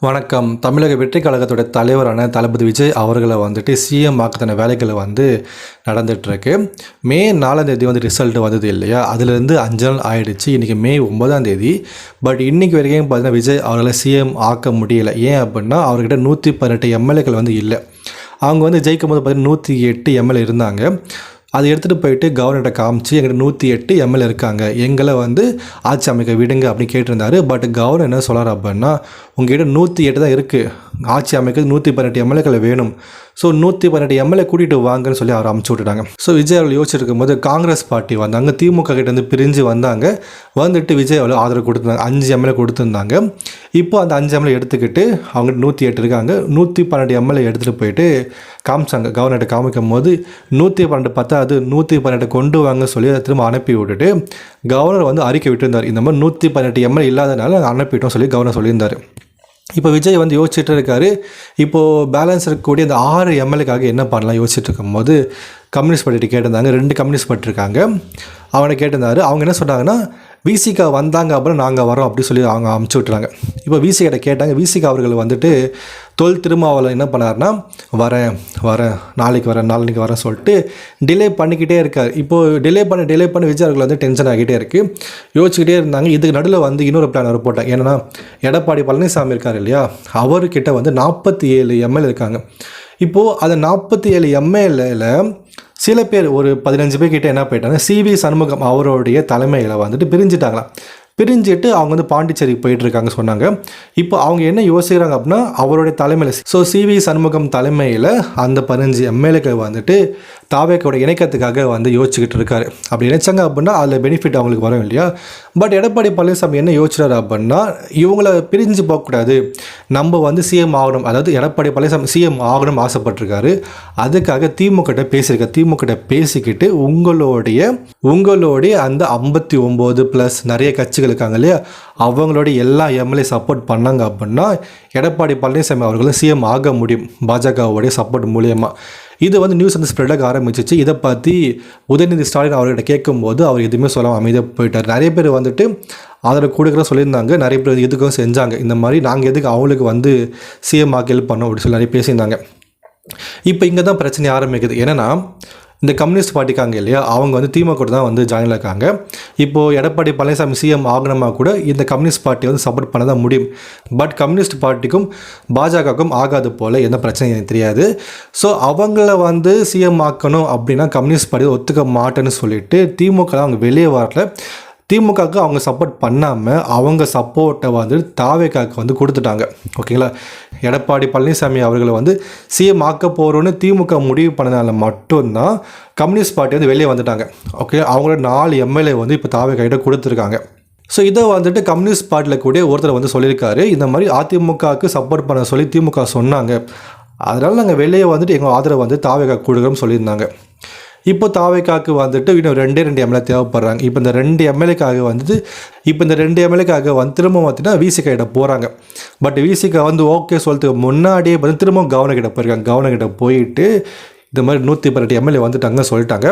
வணக்கம். தமிழக வெற்றிக் கழகத்தோட தலைவரான தளபதி விஜய் அவர்களை வந்துட்டு சிஎம் ஆக்கத்தான வேலைகள் நடந்துகிட்ருக்கு. மே 4ஆம் ரிசல்ட் வந்தது இல்லையா, அதுலேருந்து 5 நாள் ஆயிடுச்சு. இன்றைக்கி மே 9ஆம். பட் இன்றைக்கி வரைக்கும் பார்த்தீங்கன்னா விஜய் அவர்களை சிஎம் ஆக்க முடியலை. ஏன் அப்படின்னா அவர்கிட்ட 118 எம்எல்ஏக்கள் இல்லை. அவங்க ஜெயிக்கும் போது பார்த்தீங்கன்னா 108 எம்எல்ஏ இருந்தாங்க. அதை எடுத்துகிட்டு போயிட்டு கவர்னர்கிட்ட காமிச்சு எங்கிட்ட 108 எம்எல்ஏ இருக்காங்க, எங்களை ஆட்சி அமைக்க விடுங்க அப்படின்னு கேட்டிருந்தாரு. பட் கவர்னர் என்ன சொல்கிறார் அப்படின்னா, உங்கள்கிட்ட 108 தான் இருக்குது, ஆட்சி அமைக்கிறது 118 எம்எல்ஏக்கள் வேணும். ஸோ 118 எம்எல்ஏ கூட்டிகிட்டு வாங்கன்னு சொல்லி அவர் அமுச்சு விட்டுட்டாங்க. ஸோ விஜய் அவர்கள் யோசிச்சுட்டு இருக்கும்போது காங்கிரஸ் பார்ட்டி வந்தாங்க, திமுக கிட்டேருந்து பிரிஞ்சு வந்துட்டு விஜய் அவர்கள் ஆதரவு கொடுத்துருந்தாங்க. 5 எம்எல்ஏ கொடுத்துருந்தாங்க. இப்போ அந்த 5 எம்எல்ஏ எடுத்துக்கிட்டு அவங்க 108 இருக்காங்க, 112 எம்எல்ஏ எடுத்துகிட்டு போயிட்டு காமிச்சாங்க. கவர்னர்கிட்ட காமிக்கும் போது 112 பார்த்தா அது 118 கொண்டு வாங்க சொல்லி அதை திரும்ப அனுப்பி விட்டுட்டு கவர்னர் அறிக்கை விட்டுருந்தார். இந்த மாதிரி 118 எம்எல்ஏ இல்லாதனால அனுப்பிட்டோம் சொல்லி கவர்னர் சொல்லியிருந்தார். இப்போ விஜய் யோசிச்சுட்டு இருக்காரு. இப்போது பேலன்ஸ் இருக்கக்கூடிய அந்த 6 எம்எல்ஏக்காக என்ன பண்ணலாம் யோசிச்சுட்டு இருக்கும்போது கம்யூனிஸ்ட் பார்ட்டிகிட்ட கேட்டிருந்தாங்க. 2 கம்யூனிஸ்ட் பார்ட்டி இருக்காங்க, அவனை கேட்டிருந்தாரு. அவங்க என்ன சொன்னாங்கன்னா, விசிகா வந்தாங்க அப்புறம் நாங்கள் வரோம் அப்படி சொல்லி அவங்க அமுச்சு விட்டுறாங்க. இப்போ விசிகிட்ட கேட்டாங்க. விசிகா அவர்கள் தொல் திருமாவளவன் என்ன பண்ணார்னா, வரேன் நாளைக்கு வரேன் சொல்லிட்டு டிலே பண்ணிக்கிட்டே இருக்கார். இப்போது டிலே பண்ணி விஜய் அவர்கள் டென்ஷன் ஆகிட்டே இருக்குது. யோசிச்சுக்கிட்டே இருந்தாங்க. இதுக்கு நடுவில் இன்னொரு பிளான் அவர் போட்டாங்க. ஏன்னா எடப்பாடி பழனிசாமி இருக்கார் இல்லையா, அவர்கிட்ட 47 எம்எல்ஏ இருக்காங்க. இப்போது அந்த 47 எம்எல்ஏல சில பேர் ஒரு 15 பேர் கிட்டே என்ன போயிட்டாங்க, சிவி சண்முகம் அவருடைய தலைமையில் பிரிஞ்சுட்டாங்களாம். பிரிஞ்சுட்டு அவங்க பாண்டிச்சேரிக்கு போயிட்டுருக்காங்க சொன்னாங்க. இப்போ அவங்க என்ன யோசிக்கிறாங்க அப்படின்னா, அவருடைய தலைமையில் சிவி சண்முகம் தலைமையில் அந்த 15 எம்எல்ஏக்கள் தாவேக்கோட இணைக்கத்துக்காக யோசிச்சுக்கிட்டு இருக்காரு. அப்படி நினைச்சாங்க அப்படின்னா அதில் பெனிஃபிட் அவங்களுக்கு வரும் இல்லையா. பட் எடப்பாடி பழனிசாமி என்ன யோசிச்சாரு அப்படின்னா, இவங்கள பிரிஞ்சு போகக்கூடாது, நம்ம சிஎம் ஆகணும், அதாவது எடப்பாடி பழனிசாமி சிஎம் ஆகணும் ஆசைப்பட்டிருக்காரு. அதுக்காக திமுக பேசிக்கிட்டு உங்களுடைய அந்த 59 ப்ளஸ் நிறைய கட்சிகள் இருக்காங்க இல்லையா, அவங்களுடைய எல்லா எம்எல்ஏ சப்போர்ட் பண்ணாங்க அப்படின்னா எடப்பாடி பழனிசாமி அவர்களும் சிஎம் ஆக முடியும் பாஜகவுடைய சப்போர்ட் மூலியமாக. இது நியூஸ் ஸ்ப்ரெட் ஆக ஆரம்பிச்சிச்சு. இதை பற்றி உதயநிதி ஸ்டாலின் அவர்கிட்ட கேட்கும்போது அவர் எதுவுமே சொல்லாமல் அமைதியாக போயிட்டார். நிறைய பேர் ஆதரவு கொடுக்குற சொல்லியிருந்தாங்க, நிறைய பேர் எதுக்கும் செஞ்சாங்க. இந்த மாதிரி நாங்கள் எதுக்கு அவங்களுக்கு சிஎம் ஆக ஹெல்ப் பண்ணோம் அப்படின்னு சொல்லி நிறைய பேசியிருந்தாங்க. இப்போ இங்கே தான் பிரச்சனை ஆரம்பிக்குது. என்னென்னா, இந்த கம்யூனிஸ்ட் பார்ட்டிக்காங்க இல்லையா, அவங்க திமுக கூட தான் ஜாயின் இருக்காங்க. இப்போது எடப்பாடி பழனிசாமி சிஎம் ஆகணுமா கூட இந்த கம்யூனிஸ்ட் பார்ட்டி சப்போர்ட் பண்ண தான் முடியும். பட் கம்யூனிஸ்ட் பார்ட்டிக்கும் பாஜகவுக்கும் ஆகாது போல் எந்த பிரச்சனையும் எனக்கு தெரியாது. ஸோ அவங்கள சிஎம் ஆக்கணும் அப்படின்னா கம்யூனிஸ்ட் பார்ட்டி ஒத்துக்க மாட்டேன்னு சொல்லிட்டு திமுக அவங்க வெளியே வரல. திமுகவுக்கு அவங்க சப்போர்ட் பண்ணாமல் அவங்க சப்போர்ட்டை தாவேக்காவுக்கு கொடுத்துட்டாங்க. ஓகேங்களா. எடப்பாடி பழனிசாமி அவர்களை சிஎம் ஆக்க போகிறோன்னு திமுக முடிவு பண்ணனால மட்டும்தான் கம்யூனிஸ்ட் பார்ட்டி வெளியே வந்துட்டாங்க. ஓகே, அவங்களோட 4 எம்எல்ஏ இப்போ தாவேக்காகிட்ட கொடுத்துருக்காங்க. ஸோ இதை கம்யூனிஸ்ட் பார்ட்டியில் கூட ஒருத்தர் சொல்லியிருக்காரு, இந்த மாதிரி அதிமுகவுக்கு சப்போர்ட் பண்ண சொல்லி திமுக சொன்னாங்க, அதனால் நாங்கள் வெளியே எங்கள் ஆதரவு தாவேக்கா கொடுக்குறோம்னு சொல்லியிருந்தாங்க. இப்போ தாவேக்காவுக்கு இன்னும் 2 எம்எல்ஏ தேவைப்படுறாங்க. இப்போ இந்த 2 எம்எல்ஏக்காக திரும்ப விசிகிட்ட போகிறாங்க. பட் விசிகா ஓகே சொல்கிறதுக்கு முன்னாடியே திரும்ப கவர்னர்கிட்ட போயிருக்காங்க. கவர்னர்கிட்ட போயிட்டு இந்த மாதிரி 118 எம்எல்ஏ சொல்லிட்டாங்க.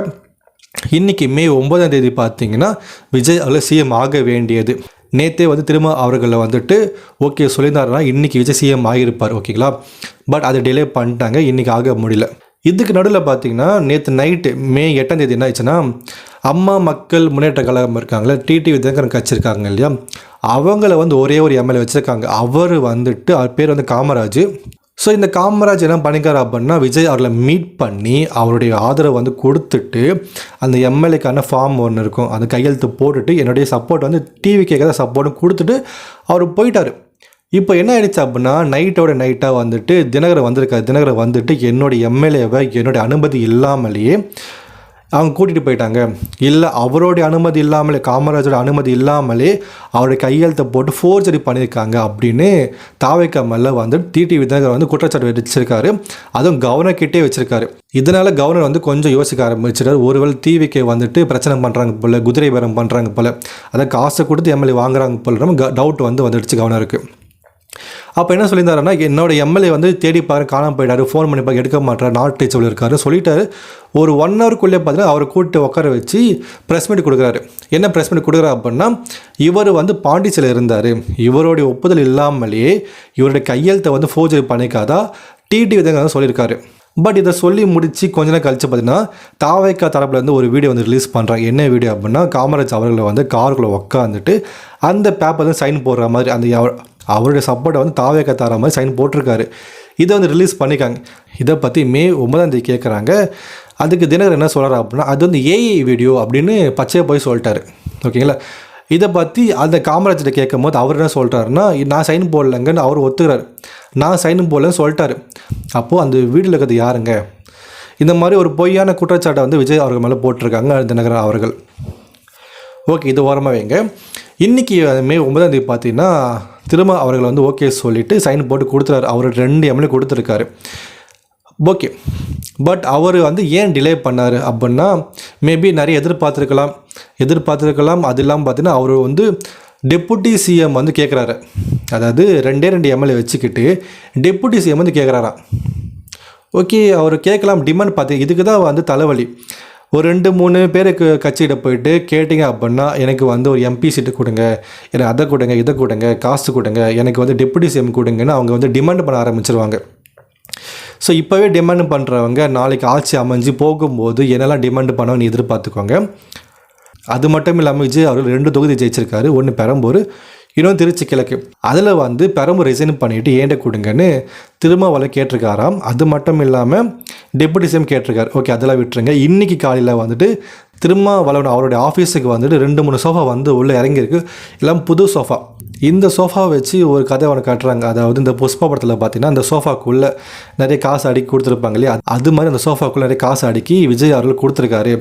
இன்றைக்கி மே 9ஆம் பார்த்தீங்கன்னா விஜய் அவர்கள் சிஎம் ஆக வேண்டியது. நேற்றே திரும்ப அவர்களை ஓகே சொல்லியிருந்தாருன்னா இன்றைக்கி விஜய் சிஎம் ஆகியிருப்பார். ஓகேங்களா. பட் அதை டிலே பண்ணிட்டாங்க, இன்றைக்கி ஆக முடியல. இதுக்கு நடுவில் பார்த்தீங்கன்னா நேற்று நைட்டு மே 8ஆம் என்ன ஆயிடுச்சுன்னா, அம்மா மக்கள் முன்னேற்ற கழகம் இருக்காங்களே, டிடிவி தினகரன் கட்சி இருக்காங்க இல்லையா, அவங்கள ஒரே ஒரு எம்எல்ஏ வச்சுருக்காங்க. அவர் அவர் பேர் காமராஜ். ஸோ இந்த காமராஜ் என்ன பண்ணிக்கார் அப்படின்னா, விஜய் அவர்களை மீட் பண்ணி அவருடைய ஆதரவு கொடுத்துட்டு அந்த எம்எல்ஏக்கான ஃபார்ம் ஒன்று இருக்கும், அந்த கையெழுத்து போட்டுட்டு என்னுடைய சப்போர்ட் டிவிக்கு தான் சப்போர்ட்டும் கொடுத்துட்டு அவர் போயிட்டார். இப்போ என்ன ஆயிடுச்சு அப்படின்னா, நைட்டாக தினகரன் என்னுடைய எம்எல்ஏவை என்னுடைய அனுமதி இல்லாமலேயே அவங்க கூட்டிகிட்டு போயிட்டாங்க. இல்லை, அவருடைய அனுமதி இல்லாமலே, காமராஜோட அனுமதி இல்லாமலே அவருடைய கையெழுத்தை போட்டு ஃபோர்ஜரி பண்ணியிருக்காங்க அப்படின்னு தாவேக்கா மேலே டிடிவி தினகரன் குற்றச்சாட்டு வச்சிருக்காரு. அதுவும் கவர்னர்கிட்டே வச்சிருக்காரு. இதனால் கவர்னர் கொஞ்சம் யோசிக்க ஆரம்பிச்சிட்டார். ஒருவேளை டிவிக்கு பிரச்சனை பண்ணுறாங்க போல், குதிரை பேரம் பண்ணுறாங்க போல், அதை காசை கொடுத்து எம்எல்ஏ வாங்குறாங்க போல் டவுட் வந்துடுச்சு கவர்னருக்கு. அப்போ என்ன சொல்லியிருந்தாருன்னா, என்னோட எம்எல்ஏ வந்து தேடி பாரு காணாமல் போயிட்டாரு, ஃபோன் பண்ணி பார்க்க எடுக்க மாட்டார், நாட் ரீச்சபிள் இருக்காரு சொல்லிட்டாரு. ஒரு 1 ஹவருக்குள்ளே பார்த்தீங்கன்னா அவரை கூப்பிட்டு உட்கார வச்சு ப்ரெஸ் மீட் கொடுக்குறாரு. என்ன ப்ரெஸ் மீட் கொடுக்குறாரு அப்படின்னா, இவர் வந்து பாண்டிச்சேரியில் இருந்தார், இவருடைய ஒப்புதல் இல்லாமலேயே இவருடைய கையெழுத்தை வந்து ஃபோர்ஜரி பண்ணிக்காதா டிடி விதங்க சொல்லியிருக்காரு. பட் இதை சொல்லி முடித்து கொஞ்ச நேரம் கழித்து பார்த்தீங்கன்னா தாவேக்கா தரப்புலேருந்து ஒரு வீடியோ வந்து ரிலீஸ் பண்ணுறாங்க. என்ன வீடியோ அப்படின்னா, காமராஜ் அவர்களை வந்து காருக்குள்ளே உட்காந்துட்டு அந்த பேப்பர் வந்து சைன் போடுற மாதிரி அந்த அவருடைய சப்போர்ட்டை வந்து தாவேக்கா தர மாதிரி சைன் போட்டிருக்காரு. இதை வந்து ரிலீஸ் பண்ணிக்காங்க. இதை பற்றி மே 9 கேட்குறாங்க. அதுக்கு தினகரன் என்ன சொல்கிறார் அப்படின்னா, அது வந்து ஏஐ வீடியோ அப்படின்னு பச்சையாக போய் சொல்லிட்டாரு. ஓகேங்களா? இதை பற்றி அந்த காமராஜ்கிட்ட கேட்கும் போது அவர் என்ன சொல்கிறாருன்னா, நான் சைன் போடலைங்கன்னு அவர் ஒத்துக்கிறார். நான் சைன் போடலன்னு சொல்லிட்டாரு. அப்போது அந்த வீடியோவில் இருக்கிறது யாருங்க? இந்த மாதிரி ஒரு பொய்யான குற்றச்சாட்டை வந்து விஜய் அவர்கள் மேலே போட்டிருக்காங்க தினகரன் அவர்கள். ஓகே, இது ஓரமாக வைங்க. இன்றைக்கி மே 9 பார்த்தீங்கன்னா திரும்ப அவர்கள் வந்து ஓகே சொல்லிவிட்டு சைன் போட்டு கொடுத்துறாரு. அவர் 2 எம்எல்ஏ கொடுத்துருக்காரு. ஓகே, பட் அவர் வந்து ஏன் டிலே பண்ணார் அப்படின்னா, மேபி நிறைய எதிர்பார்த்துருக்கலாம். அது இல்லாமல் பார்த்தீங்கன்னா அவர் வந்து டெப்புட்டி சிஎம் வந்து கேட்குறாரு. அதாவது 2 எம்எல்ஏ வச்சுக்கிட்டு டெப்புட்டி சிஎம் வந்து கேட்குறாராம். ஓகே, அவர் கேட்கலாம், டிமாண்ட் பார்த்து இதுக்கு தான் வந்து தலைவலி. ஒரு 2-3 பேருக்கு கட்சியிட போயிட்டு கேட்டிங்க அப்படின்னா, எனக்கு வந்து ஒரு எம்பி சீட்டு கொடுங்க, எனக்கு அதை கொடுங்க, இதை கொடுங்க, காசு கொடுங்க, எனக்கு வந்து டெப்புட்டி சிஎம் கொடுங்கன்னு அவங்க வந்து டிமாண்ட் பண்ண ஆரம்பிச்சிருவாங்க. ஸோ இப்போவே டிமாண்ட் பண்ணுறவங்க நாளைக்கு ஆட்சி அமைஞ்சு போகும்போது என்னெல்லாம் டிமாண்ட் பண்ணுவாங்கன்னு எதிர்பார்த்துக்கோங்க. அது மட்டும் இல்லாமல் விஜய் அவர்கள் 2 தொகுதி ஜெயிச்சிருக்காரு. ஒன்று பெரம்பூர், இன்னொன்று திருச்சி கிழக்கு. அதில் வந்து பெரம்பூர் ரிசைன் பண்ணிவிட்டு ஏண்ட கொடுங்கன்னு திருமாவளவன் கேட்டிருக்காராம். அது மட்டும் இல்லாமல் டெப்புட்டி சிஎம் கேட்டிருக்காரு. ஓகே, அதெல்லாம் விட்டுருங்க. இன்றைக்கி காலையில் வந்துட்டு திருமாவளவன் அவருடைய ஆஃபீஸுக்கு வந்துட்டு 2-3 சோஃபா வந்து உள்ளே இறங்கியிருக்கு. எல்லாம் புது சோஃபா. இந்த சோஃபா வச்சு ஒரு கதை ஒன்று காட்டுறாங்க. அதாவது இந்த புஷ்பா படத்தில் பார்த்தீங்கன்னா அந்த சோஃபாக்குள்ளே நிறைய காசு அடுக்கி கொடுத்துருப்பாங்க இல்லையா, அது மாதிரி அந்த சோஃபாக்குள்ளே நிறைய காசு அடுக்கி விஜய் அவர்கள் கொடுத்துருக்காரு.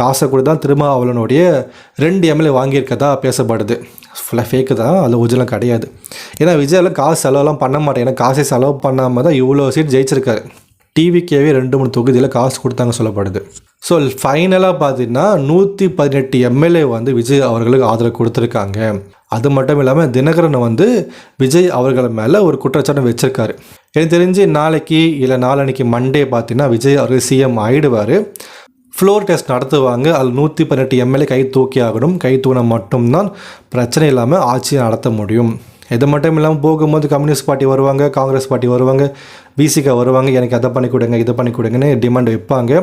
காசை கூட தான் திருமாவளவனுடைய 2 எம்எல்ஏ வாங்கியிருக்கதா பேசப்படுது. ஃபுல்லாக ஃபேக்கு தான், அதில் ஒரிஜினல் கிடையாது. ஏன்னா விஜயாவில் காசு செலவெல்லாம் பண்ண மாட்டேன், ஏன்னா காசை செலவு பண்ணாமல் தான் இவ்வளோ சீட் ஜெயிச்சிருக்காரு. டிவிக்கேவே 2-3 தொகுதியில் காசு கொடுத்தாங்க சொல்லப்படுது. ஸோ ஃபைனலாக பார்த்தீங்கன்னா 118 எம்எல்ஏ வந்து விஜய் அவர்களுக்கு ஆதரவு கொடுத்துருக்காங்க. அது மட்டும் இல்லாமல் தினகரன் வந்து விஜய் அவர்கள் மேலே ஒரு குற்றச்சாட்டு வச்சுருக்காரு. எனக்கு தெரிஞ்சு நாளைக்கு இல்லை நாளன்னைக்கு மண்டே பார்த்தீங்கன்னா விஜய் அவர்கள் சிஎம் ஆகிடுவார். ஃப்ளோர் டெஸ்ட் நடத்துவாங்க. அதில் 118 எம்எல்ஏ கை தூக்கி ஆகணும். கை தூக்கினா மட்டும்தான் பிரச்சனை இல்லாமல் ஆட்சியை நடத்த முடியும். இது மட்டும் இல்லாமல் போகும்போது கம்யூனிஸ்ட் பார்ட்டி வருவாங்க, காங்கிரஸ் பார்ட்டி வருவாங்க, விசிகா வருவாங்க, எனக்கு அதை பண்ணி கொடுங்க, இதை பண்ணி கொடுங்கன்னு டிமாண்ட் வைப்பாங்க.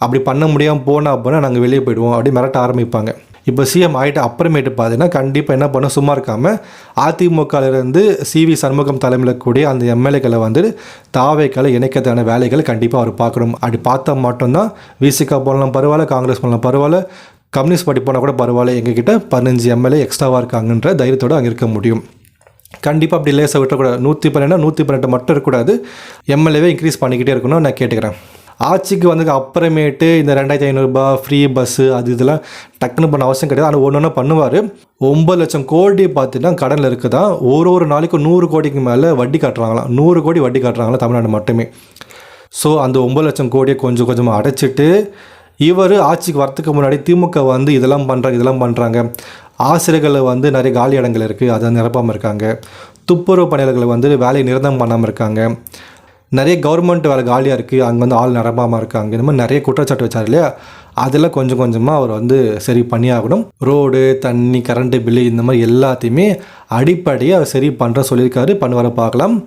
அப்படி பண்ண முடியாமல் போனால் அப்படின்னா நாங்கள் வெளியே போயிடுவோம் அப்படி மிரட்ட ஆரம்பிப்பாங்க. இப்போ சிஎம் ஆகிட்டு அப்புறமேட்டு பார்த்தீங்கன்னா கண்டிப்பாக என்ன பண்ண சும்மா இருக்காமல் அதிமுகலேருந்து சிவி சண்முகம் தலைமையில் கூடிய அந்த எம்எல்ஏக்களை வந்து தாவேக்களை இணைக்கிறதான வேலைகள் கண்டிப்பாக அவர் பார்க்கணும். அப்படி பார்த்தா மட்டும்தான் விசிகா போனாலும் பரவாயில்ல, காங்கிரஸ் போனாலும் பரவாயில்ல, கம்யூனிஸ்ட் பார்ட்டி போனால் கூட பரவாயில்ல, எங்ககிட்ட 15 எம்எல்ஏ எக்ஸ்ட்ராவாக இருக்காங்கன்ற தைரியத்தோடு அங்கே இருக்க முடியும். கண்டிப்பாக அப்படி லேசாக விட்டக்கூடாது. 118 மட்டும் இருக்கக்கூடாது, எம்எல்ஏவே இன்க்ரீஸ் பண்ணிக்கிட்டே இருக்கணும்னு நான் கேட்டுக்கிறேன். ஆட்சிக்கு வந்து அப்புறமேட்டு இந்த 2500 ஃப்ரீ பஸ்ஸு அது இதெல்லாம் டக்குன்னு பண்ண அவசியம் கிடையாது. ஆனால் ஒன்று பண்ணுவார். 9 லட்சம் கோடி பார்த்தீங்கன்னா கடனில் இருக்குதான். ஒரு நாளைக்கு 100 கோடிக்கு மேலே வட்டி காட்டுறாங்களாம். 100 கோடி வட்டி காட்டுறாங்களா தமிழ்நாடு மட்டுமே. ஸோ அந்த 9 லட்சம் கோடியை கொஞ்சம் கொஞ்சமாக அடைச்சிட்டு இவர் ஆட்சிக்கு வரத்துக்கு முன்னாடி திமுக வந்து இதெல்லாம் பண்ணுறாங்க, ஆசிரியர்களை வந்து நிறைய காலி இடங்கள் இருக்குது, அதை நிரப்பாமல் இருக்காங்க, துப்புரவு பணியாளர்களை வந்து வேலையை நிரந்தரம் பண்ணாமல் இருக்காங்க, நிறைய கவர்மெண்ட் வேலை காலியாக இருக்குது, அங்கே வந்து ஆள் நிரப்பாமல் இருக்காங்க, இந்த மாதிரி நிறைய குற்றச்சாட்டு வச்சார் இல்லையா. அதெல்லாம் கொஞ்சம் கொஞ்சமாக அவர் வந்து சரி பண்ணியாகணும். ரோடு, தண்ணி, கரண்ட்டு பில்லு இந்த மாதிரி எல்லாத்தையுமே அடிப்படையாக அவர் சரி பண்ணுற சொல்லியிருக்காரு. பண்ணுவார பார்க்கலாம்.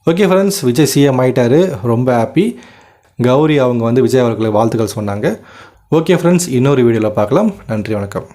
ஓகே ஃப்ரெண்ட்ஸ், விஜய் சிஎம் ஆகிட்டார், ரொம்ப ஹாப்பி. கௌரி அவங்க வந்து விஜய் அவர்களுக்கு வாழ்த்துக்கள் சொன்னாங்க. ஓகே ஃப்ரெண்ட்ஸ், இன்னொரு வீடியோவில் பார்க்கலாம். நன்றி, வணக்கம்.